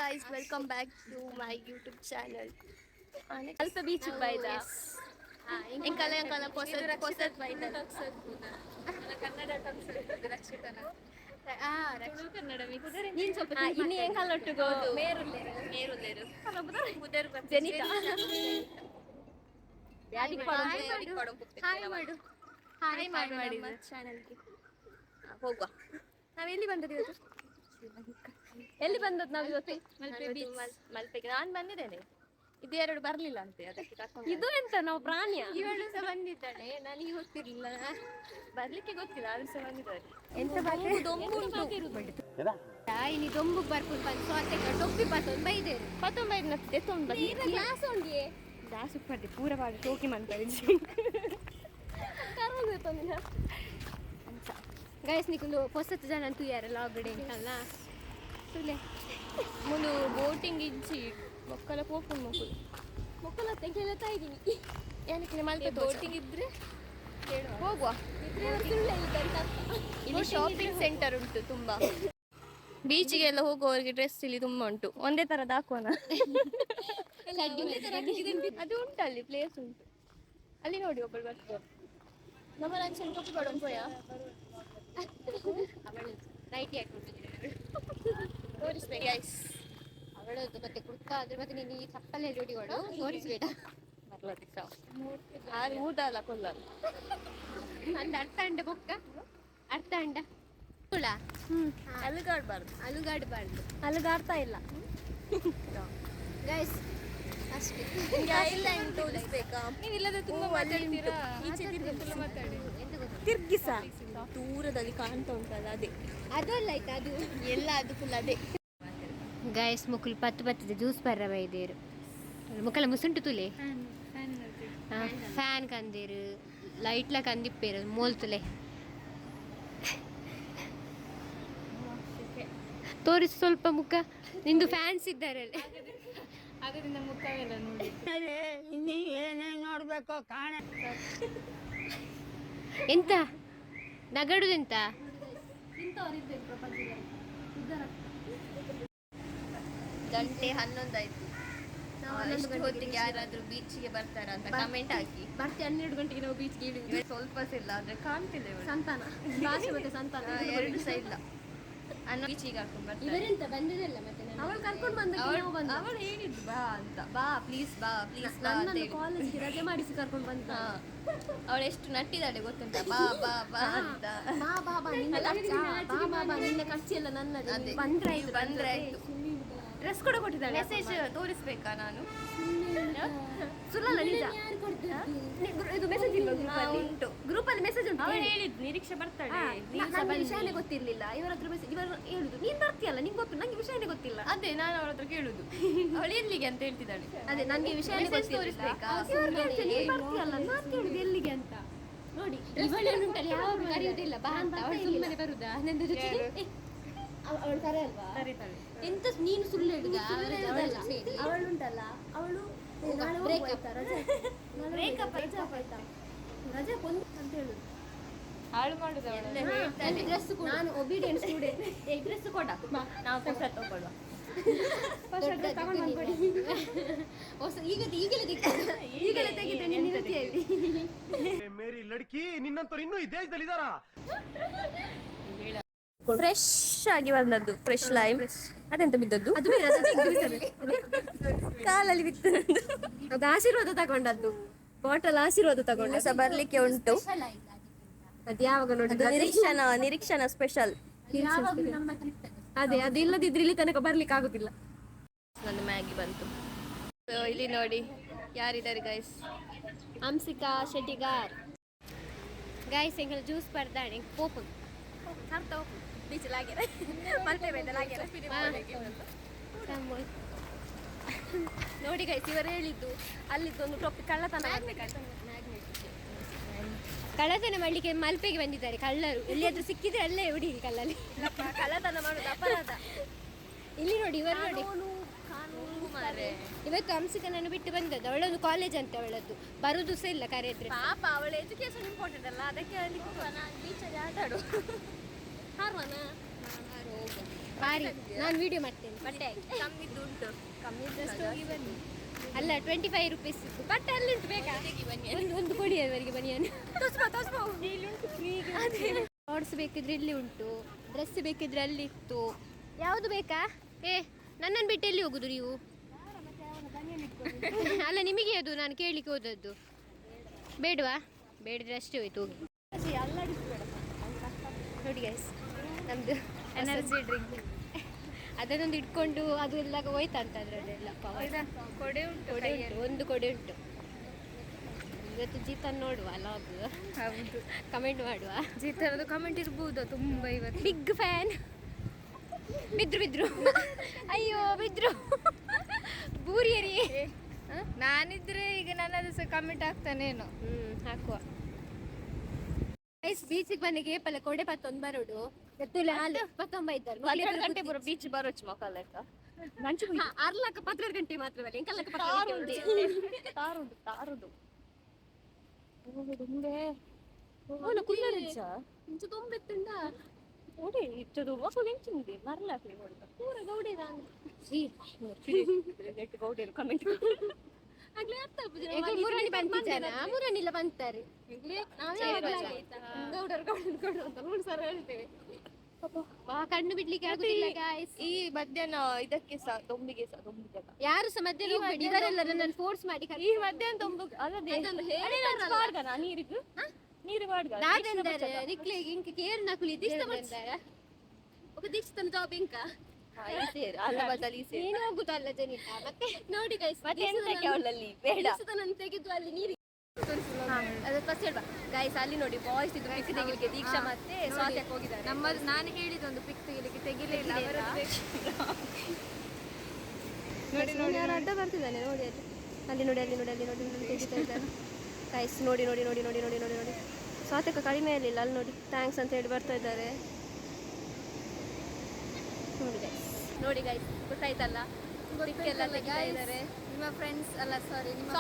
guys, welcome back to my YouTube channel. ಅಲ್ಪ beach Baida ಎಂಕಲ ಎಂಕಲ ಪೊಸತ್ Baida Kannada ರಕ್ಷಿತನ Kannada ನೀನ್ ಸ್ವಲ್ಪ ಇನ್ನು ಎಂಕಲ ಒಟ್ಟಿಗೆ ಮೇರುಲ್ಲೇರು ಜನಿತಾ ಹಾಯ್ ಮಾಡು ಹಾಯ್ ಮಾಡಿ ಚಾನಲ್ಗೆ ಹೋಗುವ. ನಾವೆಲ್ಲಿ ಬಂದದ್ದು ಇವತ್ತು? ಎಲ್ಲಿ ಬಂದದ್ದು ನಾವು ಇವತ್ತು? ಮಲ್ಪೆಗೆ ನಾನು ಬಂದಿದ್ದೇನೆ. ಇದು ಎರಡು ಬರ್ಲಿಲ್ಲ ಅಂತೆ, ಅದಕ್ಕೆ ಇದು ಎಂತ ನಾವು ಪ್ರಾಣಿಯ? ಇವಳು ಸಹ ಬಂದಿದ್ದಾಳೆ, ನನಗೆ ಗೊತ್ತಿರಲಿಲ್ಲ, ಬರ್ಲಿಕ್ಕೆ ಗೊತ್ತಿಲ್ಲ, ಅವ್ರು ಸಹ ಬಂದಿದ್ದಾರೆ. ಎಂತ ದೊಂಬು ಇನಿ ದೊಂಬು ಬರ್ಕೊಂಡು ಬಂದು ಸೋತೆ ಟೊಪ್ಪಿ ಪತ್ತೊಂದು ಬೈದೇರು ಪತ್ತೊಂಬೈದು ನತ್ತೆ ತೊಂದು ಬಂದು ಗ್ಲಾಸ್ ಉಂಡಿಯೇ ಗ್ಲಾಸ್ ಉಪ್ಪಡ್ಡೆ ಪೂರ ಬಾಡಿ ಟೋಕಿ ಮಾಡ್ತಾರೆ ಗೈಸ್ ನಿಕ್ಕೊಂಡು ಹೊಸತ್ತು ಜನ ಅಂತೂ ಯಾರಲ್ಲ ಆಗಡೆ ಅಂತಲ್ಲ ಸುಲೆ ಮುನು ಬೋಟಿಂಗ್ ಇಜ್ಜಿ ಮೊಕ್ಕಲ ಪೋಪುನ್ ಮೊಕ್ಕಲ ತೆಗೆಲತ್ತಾ ಇದ್ದೀನಿ ಏನಕ್ಕೆ ಮಲ್ಪೆ ಬೋಟಿಂಗ್ ಇದ್ರೆ ಹೋಗುವ. ಇಲ್ಲಿ ಶಾಪಿಂಗ್ ಸೆಂಟರ್ ಉಂಟು ತುಂಬಾ, ಬೀಚಿಗೆ ಎಲ್ಲ ಹೋಗುವವರಿಗೆ ಡ್ರೆಸ್ ಇಲ್ಲಿ ತುಂಬಾ ಉಂಟು. ಒಂದೇ ತರದ್ದು ಹಾಕೋಣ, ಅದು ಉಂಟು ಅಲ್ಲಿ ಪ್ಲೇಸ್ ಉಂಟು. ಅಲ್ಲಿ ನೋಡಿ ಒಬ್ಬಳು ಬರ್ತಾರೆ, ನಮ್ಮ ಲಂಚನ್ ಕೊಟ್ಟು ಕೊಡೋಣ ಪೋಯ ನೈಟಿ ತೋರಿಸ್ಬೇಕು ಗೈಸ್ ಅವಳದ್ದು. ಮತ್ತೆ ಕುರ್ತ ಆದ್ರೆ ಮತ್ತೆ ನೀನು ಈ ಚಪ್ಪಲೆ ಜೋಡಿ ಕೊಡು ತೋರಿಸ್ಬೇಡ ಆರು ಊದಲ್ಲ ಕೊಲ್ಲಲ್ಲ ಅಂದ ಅರ್ಥ ಅಂಡ ಬೊಕ್ಕ ಅರ್ಥ ಅಂಡ ಹುಳ ಅಲುಗಾಡ್ಬಾರ್ದು ಅಲುಗಾಡ್ತಾ ಇಲ್ಲ ಗೈಸ್ ಅಷ್ಟೇ. ಐಲ್ಯಾಂಡ್ ತೋರಿಸ್ಬೇಕಾ? ನೀವಿಲ್ಲದೆ ತುಂಬಾ ಮಾತಾಡ್ತೀರಾ, ಈಚೆ ಮಾತಾಡಿ ತಿರ್ಗಿಸ ದೂರದಲ್ಲಿ ಕಾಣ್ತಾ ಉಂಟಲ್ಲ ಅದೇ ಅದಲ್ಲ ಆಯ್ತಾ, ಅದು ಎಲ್ಲ ಅದು ಫುಲ್ ಅದೇ. ಗೈಸ್ ಮುಕ್ಕಲು ಪತ್ತು ಜ್ಯೂಸ್ ಬರ್ರ ಬೈದೇರು ಮುಕ್ಕಲ ಮುಸುಂಟು ತುಲೆ ಫ್ಯಾನ್ ಕಂದಿರು ಲೈಟ್ಲ ಕಂದಿಪ್ಪೇರು ಮೋಲ್ತುಲೆ ತೋರಿಸಿ ಸ್ವಲ್ಪ ಮುಖ, ನಿಂದು ಫ್ಯಾನ್ಸ್ ಇದ್ದಾರೆ ಅದರಿಂದ ಮುಖವೆಲ್ಲ ನೋಡಿ ನೋಡ್ಬೇಕು ಕಾಣ. ಎಂತ ನಗಡುದೆಂತ ಗಂಟೆ 11 ಆಯ್ತು. ಹೊತ್ತಿಗೆ ಯಾರಾದ್ರೂ ಬೀಚ್ಗೆ ಬರ್ತಾರ ಅಂತ ಕಮೆಂಟ್ ಹಾಕಿ. ಬರ್ತೀವಿ 12 ಗಂಟೆಗೆ ನಾವು ಬೀಚ್ಗೆ ಇಳಿದ್ವಿ. ಸ್ವಲ್ಪ ಇಲ್ಲ ಆದ್ರೆ ಕಾಣ್ತಿಲ್ಲ ಸಂತಾನ ಮತ್ತೆ ಸಂತಾನ ಎರಡು ಸಹ ಇಲ್ಲ ಅನ್ನೋ ಬೀಚಿಗೆ ಹಾಕೊಂಡು ಬರ್ತಾರೆ. ಇವರೆಂತ ಬಂದಿರಲ್ಲ ಮತ್ತೆ ಅವಳು ಕರ್ಕೊಂಡು ಬಂದ ಅವಳು ಹೇಳಿದ್ದು ಬಾ ಅಂತ, ಬಾ ಪ್ಲೀಸ್ ಬಾ ಕಾಲೇಜ್ಗೆ ರಜೆ ಮಾಡಿಸಿ ಕರ್ಕೊಂಡು ಬಂದ. ಅವಳು ಎಷ್ಟು ನಟ್ಟಿದ್ದಾಳೆ ಗೊತ್ತುಂಟ, ಬಾ ಬಾ ಬಾ ಅಂತ. ಬಾ ನಿನ್ನ ಖರ್ಚು ಎಲ್ಲ ನನ್ನದು, ಬಂದ್ರೆ ಆಯ್ತು. ಡ್ರೆಸ್ ಕೂಡ ಕೊಟ್ಟಿದ್ದಾಳೆ. ಮೆಸೇಜ್ ತೋರಿಸ್ಬೇಕಾ ನಾನು? ಸುಳ್ಳಲ್ಲ ನಿಜ, ಇದು ಮೆಸೇಜ್ ಇಲ್ಲ ಉಂಟು, ಗ್ರೂಪಲ್ಲಿ ಮೆಸೇಜ್ ಉಂಟು. ಅವಳು ಹೇಳಿದ್ದು ನಿರೀಕ್ಷೆ ಬರ್ತಾಳೆ, ವಿಷಯನೇ ಗೊತ್ತಿರ್ಲಿಲ್ಲ. ಇವರ ಹತ್ರ ಮೆಸೇಜ್ ಇವರು ಹೇಳುದು ನೀನ್ ಬರ್ತೀಯಲ್ಲ, ನಿಂಗೆ ಗೊತ್ತು, ನಂಗೆ ವಿಷಯನೇ ಗೊತ್ತಿಲ್ಲ. ಅದೇ ನಾನು ಅವಳ ಹತ್ರ ಕೇಳುದು ಅವಳು ಎಲ್ಲಿಗೆ ಅಂತ ಹೇಳ್ತಿದ್ದಾಳೆ. ಅದೇ ನಂಗೆ ವಿಷಯನೇ ತೋರಿಸ್ಬೇಕಾ? ನೀನ್ ಬರ್ತೀಯಲ್ಲ, ನಾನು ಕೇಳುದು ಎಲ್ಲಿಗೆ ಅಂತ. ನೋಡಿ ಇವಳೇನುಂಟಲ್ಲ ಯಾರು ಕರೆಯುವುದಿಲ್ಲ ಬಾ ಅಂತ, ಅವಳು ಸುಮ್ಮನೆ ಬರುದಾ ನನ್ನ ಜೊತೆ? ಅವಳು ಕರೆಯಲ್ವಾ? ಎಂತ ನೀನು ಸುಳ್ಳು ಹೇಳುದ? ಅವಳುಂಟಲ್ಲ ಅವಳು ರಜೆ ಅಂತ ಹೇಳುದು ಹಾಳು ಮಾಡುದು. ಡ್ರೆಸ್ ನಾನು ಒಬಿಡಿಯಂಟ್ ಸ್ಟೂಡೆಂಟ್, ಡ್ರೆಸ್ ಕೊಡ ನಾವು ಹೊಸ ತಗೊಳ್ಳುವ. ಈಗಲೇ ತೆಗಿತೇನೆ ಮೇರಿ ಲಡ್ಕಿ. ನಿನ್ನಂತವ್ರು ಇನ್ನೂ ಈ ದೇಶದಲ್ಲಿ ಇದ್ದಾರಾ? ಫ್ರೆಶ್ ಆಗಿ ಬಂದದ್ದು, ಫ್ರೆಶ್ ಲೈಮ್. ಅದೆಂತ ಬಿದ್ದದ್ದು? ಅದು ಕಾಲಲ್ಲಿ ಬಿತ್ತು. ಅದು ಆಶೀರ್ವಾದ ತಗೊಂಡದ್ದು, ಬಾಟಲ್ ಆಶೀರ್ವಾದ ತಗೊಂಡು ಸಹ ಬರ್ಲಿಕ್ಕೆ ಉಂಟು. ಅದು ಯಾವಾಗ ನೋಡಿದ್ದು? ನಿರೀಕ್ಷಣ ಸ್ಪೆಷಲ್. ಅದೇ ಅದು ಇಲ್ಲದಿದ್ರೆ ಇಲ್ಲಿ ತನಕ ಬರ್ಲಿಕ್ಕೆ ಆಗುದಿಲ್ಲ. ನನ್ನ ಮ್ಯಾಗಿ ಬಂತು. ಇಲ್ಲಿ ನೋಡಿ ಯಾರಿದ್ದಾರೆ ಗೈಸ್, ಹಂಸಿಕಾ ಶೆಟ್ಟಿಗಾರ್ ಗೈಸ್. ಎಂಗಲ್ ಜ್ಯೂಸ್ ಬರ್ದಾಣೆ ಪೋಪು ಬೀಚ್ ಲಾಗ್ಯಾರ ಮಲ್ಪೆ ಬೇಡ ಲಾಗ್ಯಾರ ನೋಡಿ ಗೈಸ್. ಇವರು ಹೇಳಿದ್ದು ಅಲ್ಲಿದ್ದೊಂದು ಟೊಪ್ಪಿ ಕಳ್ಳತನ ಆಗ್ಬೇಕಂತ, ಕಳ್ಳತನ ಮಾಡ್ಲಿಕ್ಕೆ ಮಲ್ಪೆಗೆ ಬಂದಿದ್ದಾರೆ ಕಳ್ಳರು. ಎಲ್ಲಿಯಾದ್ರೂ ಸಿಕ್ಕಿದ್ರೆ ಅಲ್ಲೇ ಹೊಡೀರಿ ಕಲ್ಲಲ್ಲಿ. ಕಳ್ಳತನ ಮಾಡೋದು ಅಪರಾಧ. ಇಲ್ಲಿ ನೋಡಿ ಇವರು ನೋಡಿ, ಇವತ್ತು ಹಂಸಿಕನನ್ನು ಬಿಟ್ಟು ಬಂದದ್ದು. ಅವಳೊಂದು ಕಾಲೇಜ್ ಅಂತ ಅವಳದ್ದು, ಬರುದು ಸಹ ಇಲ್ಲ ಕರೆದ್ರೆ. ಪಾಪ ಅವಳ ಎಜುಕೇಶನ್ ಇಂಪಾರ್ಟೆಂಟ್ ಅಲ್ಲ, ಅದಕ್ಕೆ ಅಲ್ಲಿ ಬೀಚಲ್ಲಿ ಆಟ ಆಡು. ಹಾರ್ವನ ಬಾರಿ ನಾನು ವಿಡಿಯೋ ಮಾಡ್ತೇನೆ. ಬಟ್ಟೆ ಕಮ್ಮಿದ್ದು ಉಂಟು, ಕಮ್ಮಿದ್ದಷ್ಟು ಹೋಗಿ ಬನ್ನಿ. ಅಲ್ಲ 25 ರೂಪೀಸ್ ಬಟ್ಟೆ ಅಲ್ಲಿಂಟು ಬೇಕಾ? ಒಂದು ಕೊಡಿ ಅವರಿಗೆ ಬನಿಯನ್ನು. ಶಾರ್ಟ್ಸ್ ಬೇಕಿದ್ರೆ ಇಲ್ಲಿ ಉಂಟು, ಡ್ರೆಸ್ ಬೇಕಿದ್ರೆ ಅಲ್ಲಿ ಇತ್ತು. ಯಾವುದು ಬೇಕಾ? ನನ್ನನ್ನು ಬಿಟ್ಟು ಎಲ್ಲಿ ಹೋಗುದು ನೀವು? ಅಲ್ಲ ನಿಮಗೆ ಅದು ನಾನು ಕೇಳಲಿಕ್ಕೆ ಹೋದದ್ದು. ಬೇಡವಾ? ಬೇಡಿದ್ರೆ ಅಷ್ಟೇ ಹೋಯ್ತು ಹೋಗಿ. ನೋಡಿ ಗೈಸ್ ನಮ್ಮದು ಎನರ್ಜಿ ಡ್ರಿಂಕ್ ಅದನ್ನೊಂದು ಇಟ್ಕೊಂಡು ಅದು ಎಲ್ಲ ಹೋಯ್ತಾ ಅಂತ ಅದರಲ್ಲೆಲ್ಲ ಕೊಡೆ ಉಂಟು, ಒಂದು ಕೊಡೆ ಉಂಟು. ಇವತ್ತು ಜೀತನ್ ನೋಡುವ ಲಾಗ್. ಹೌದು, ಕಮೆಂಟ್ ಮಾಡುವ. ಜೀತನದು ಕಮೆಂಟ್ ಇರ್ಬೋದು ತುಂಬ. ಇವತ್ತು ಬಿಗ್ ಫ್ಯಾನ್. ಬಿದ್ರು ಅಯ್ಯೋ ಬಿದ್ರು ಬೂರಿಯರಿ. ನಾನಿದ್ರೆ ಈಗ ನನ್ನದು ಸಹ ಕಮೆಂಟ್ ಆಗ್ತಾನೇನು. ಹಾಕುವ. ಬೀಚಿಗೆ ಬಂದ ಗೇಪಲ್ಲ ಕೊಡೆ ಪತ್ತೊಂದು ಬರೋಡು ಪತ್ತೊಂಬ ಇದ್ದಾರೆ. 12 ಗಂಟೆ ಬರೋ ಬೀಚ್ ಬರೋಚ್ ಮಕ್ಕಳಕ್ಕ ಅರ್ಲಕ್ಕ 12 ಗಂಟೆ ಮಾತ್ರವಲ್ಲ ಎಂಕಲ್ಲಕ್ಕ ತಾರುದು ಇಂಚು ತೊಂಬೆತ್ತುಂಡ ಓಡಿ ಇಚ್ಚದು ಮಕ್ಕಳು ಹೆಂಚಿಂది ಮರಲಾಕ್ಲಿ ಹೊಡ್ತ ಪೂರ ಗೌಡೆ ನಾನು ನೆಟ್ ಗೌಡೇರು ಕಮೆಂಟ್ ಆಗ್ಲೇ ಅರ್ಥ ಮುರಾಣಿ ಬಂತಿದ್ದಾನ ಮುರಾಣಿಲ್ಲ ಬಂತಾರೆ ಗೌಡರು ಗೌಡರು ಅಂತ 3 ಸಲ ಹೇಳ್ತೇವೆ. ಕಣ್ಣು ಬಿಡ್ಲಿಕ್ಕೆ ಆಗುದಿಲ್ಲ ಗಾಯ್ಸ್. ಈ ಮಧ್ಯಾಹ್ನ ಇದಕ್ಕೆ ಸಹ ದೊಂಬಿಗೆ ಯಾರು ಸಹ ಮಧ್ಯಾಹ್ನ ಹೋಗ್ಬೇಡಿ. ಇವರೆಲ್ಲ ನನ್ನನ್ನು ಫೋರ್ಸ್ ಮಾಡಿ ಈ ಮಧ್ಯಾಹ್ನ ದೊಂಬು ನೀರಿಗೆ ನೀರು ಮಾಡ್ಗ ನಾವೆಂದರೆ ನಿಕ್ಲಿಗೆ ಇಂಕ ಕೇರ್ ನಕುಲಿ ದಿಷ್ಟ ಬಂದಾರ ಒಬ್ಬ ದಿಷ್ಟನ ಜಾಬ್ ಇಂಕ ಅಲ್ಲ ಬದಲಿ ಏನು ಹೋಗುದಲ್ಲ ಜನಿತಾ. ಮತ್ತೆ ನೋಡಿ ಗೈಸ್ ಮತ್ತೆ ಎಂತಕ್ಕೆ ಅವಳಲ್ಲಿ ಬೇಡ ನಾನು ತೆಗೆದು ಅಲ್ಲಿ ನೀರು ಅದು ಫಸ್ಟ್ ಹೇಳ್ಬಾ ಗೈಸ್. ಅಲ್ಲಿ ನೋಡಿ ಬಾಯ್ಸ್ ಇದು ಪಿಕ್ ತೆಗಿಲಿಕ್ಕೆ ದೀಕ್ಷಾ ಮತ್ತೆ ಸ್ವಾತ್ಯಕ್ಕೆ ಹೋಗಿದ್ದಾರೆ. ನಮ್ಮದು ನಾನು ಹೇಳಿದೊಂದು ಪಿಕ್ ತೆಗಿಲಿಕ್ಕೆ ಇಲ್ಲ. ನೋಡಿ ನೋಡಿ ಯಾರು ಅಡ್ಡ ಬರ್ತಿದ್ದಾನೆ ನೋಡಿ ಅಲ್ಲಿ ನೋಡಿ ಅಲ್ಲಿ ನೋಡಿ ಅಲ್ಲಿ ನೋಡಿ ನೋಡಿ ತೆಗಿತಾ ಇದ್ದಾನೆ ಗೈಸ್. ನೋಡಿ ನೋಡಿ ನೋಡಿ ನೋಡಿ ನೋಡಿ ನೋಡಿ ನೋಡಿ ಸ್ವಾತಕ ಕಡಿಮೆ ಇರಲಿಲ್ಲ ಅಲ್ಲಿ ನೋಡಿ ಥ್ಯಾಂಕ್ಸ್ ಅಂತ ಹೇಳಿ ಬರ್ತಾ ಇದ್ದಾರೆ. ನೋಡಿ ಗೈಸ್ ಗೊತ್ತಾಯ್ತಲ್ಲ ಎಲ್ಲ ತೆಗಿತಾ ಇದ್ದಾರೆ ನಿಮ್ಮ ಫ್ರೆಂಡ್ಸ್. ಅಲ್ಲ ಸಾರಿ ನಿಮ್ಮ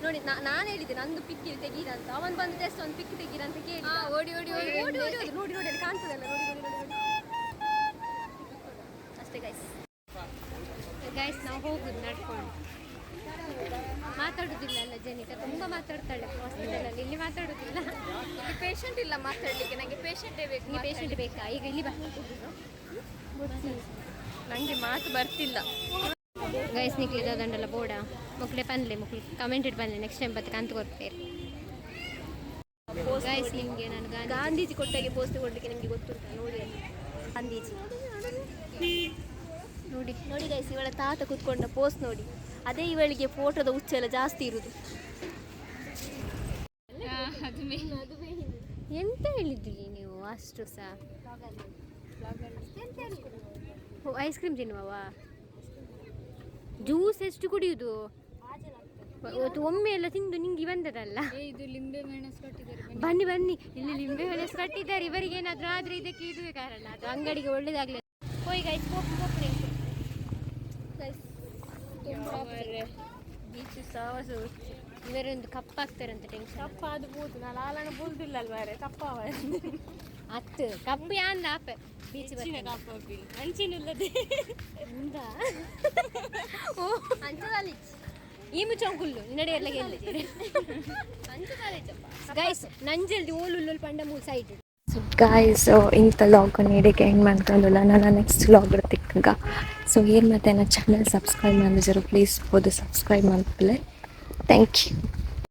ನೋಡಿ ನಾನು ಹೇಳಿದ್ದೆ ನಂದು ಪಿಕ್ ತೆಗೀರ ಅಂತ. ಅವನ್ ಬಂದು ಜಸ್ಟ್ ಒಂದು ಪಿಕ್ ತೆಗೀರ ಅಂತ ಕೇಳಿ ಓಡಿ ಓಡಿ ಓಡಿ ಓಡಿ ಓಡಿ ನೋಡಿ ನೋಡಿ ಅಲ್ಲಿ ಕಾಣ್ತದಲ್ಲ ನೋಡಿ ನೋಡಿ ನೋಡಿ ಅಷ್ಟೇ ಗೈಸ್. ಗೈಸ್ ನಾವು ಹೋಗುದು ನಡ್ಕೊಂಡು ಮಾತಾಡುದಿಲ್ಲ ಅಲ್ಲ ಜನಿತ ತುಂಬ ಮಾತಾಡ್ತಾಳೆ ಹಾಸ್ಪಿಟಲಲ್ಲಿ. ಇಲ್ಲಿ ಮಾತಾಡುದಿಲ್ಲ. ಇಲ್ಲಿ ಪೇಷಂಟ್ ಇಲ್ಲ ಮಾತಾಡ್ಲಿಕ್ಕೆ. ನನಗೆ ಪೇಷಂಟೇ ಬೇಕು. ಈ ಪೇಷಂಟ್ ಬೇಕಾ? ಈಗ ಇಲ್ಲಿ ಬಾ ನನಗೆ ಮಾತು ಬರ್ತಿಲ್ಲ ಗೈಸ್. ನಿಕ್ಲಿ ದಂಡಲ್ಲ ಬೋಡ ಮಕ್ಕಳೇ ಪನ್ಲೆ ಮಕ್ಕಳು ಕಮೆಂಟ್ ಇಟ್ಟು ಬಂದೆ ನೆಕ್ಸ್ಟ್ ಟೈಮ್ ಬತ್ತೆ ಕಂತು ಕೊಡ್ತೇನೆ ಗೈಸ್. ನಿಮಗೆ ನಾನು ಗಾಂಧೀಜಿ ಕೊಟ್ಟಾಗೆ ಪೋಸ್ಟ್ ಕೊಡಲಿಕ್ಕೆ ನಿಮಗೆ ಗೊತ್ತುಂಟ ನೋಡಿ ಅಲ್ಲಿ ಗಾಂಧೀಜಿ ನೋಡಿ ನೋಡಿ ಗೈಸ್. ಇವಳ ತಾತ ಕೂತ್ಕೊಂಡ ಪೋಸ್ಟ್ ನೋಡಿ. ಅದೇ ಇವಳಿಗೆ ಫೋಟೋದ ಹುಚ್ಚ ಎಲ್ಲ ಜಾಸ್ತಿ ಇರುವುದು. ಎಂತ ಹೇಳಿದ್ರಿ ನೀವು ಅಷ್ಟು ಸಹ? ಐಸ್ ಕ್ರೀಮ್ ತಿನ್ನುವ? ಜ್ಯೂಸ್ ಎಷ್ಟು ಕುಡಿಯುವುದು? ಒಮ್ಮೆ ಎಲ್ಲ ತಿಂದು ನಿಂಗೆ ಬಂದದಲ್ಲ. ಇದು ಲಿಂಬೆ ಮೆಣಸು ಕಟ್ಟಿದ್ದಾರೆ. ಬನ್ನಿ ಬನ್ನಿ ಇಲ್ಲಿ ಲಿಂಬೆ ಮೆಣಸು ಕಟ್ಟಿದ್ದಾರೆ. ಇವರಿಗೆ ಏನಾದರೂ ಆದರೆ ಇದಕ್ಕೆ ಇದುವೇ ಕಾರಣ. ಅದು ಅಂಗಡಿಗೆ ಒಳ್ಳೇದಾಗಲಿ. ಹೋಯ್ ಗೈಸ್ ಬೀಚ್ ಸಾವಸ ಇವರೊಂದು ಕಪ್ಪಾಗ್ತಾರಂತೆ ಟೆನ್ಷನ್. ಕಪ್ಪ ಅದು ಬೋದು ನಾನು ಆಲನ ಬೂಲ್ದಿಲ್ಲ ಅಲ್ವಾರೆ ಕಪ್ಪ ಅತ್ತು ಕಪ್ಪು ಯಾಂದ ಆಪ ಬೀಚ್ ಕಪ್ಪ ಅಂಚಿನುಲ್ಲದೆ ಅಂದ ಓ ಅಂಚದಾಲಿ ಈ ಮುಚ್ಚಂಕುಲ್ಲು ನಡೆಯಲ್ಲ ಗೆಲ್ಲಿದೆ ಗೈಸ್ ನಂಜಲ್ದಿ ಓಲುಲ್ಲು ಪಂಡ ಮೂರು ಸೈಡ್. ಸೊ ಗಾಯ್ಸ್ ಇಂಥ ಲಾಗನ್ನು ಇಡೀಗೆ ಎಂಡ್ ಮಾಡ್ಕೊಂಡಲ್ಲ ನಾನು ನೆಕ್ಸ್ಟ್ ಲಾಗ್ ತಿಕ್ಕಗ. ಸೊ ಏನು ಮತ್ತೆ ನನ್ನ ಚಾನಲ್ ಸಬ್ಸ್ಕ್ರೈಬ್ ಮಾಡಿದ್ರು ಪ್ಲೀಸ್ ಹೋದು ಸಬ್ಸ್ಕ್ರೈಬ್ ಮಾಡ್ಕೊಳ್ಳಿ. Thank you.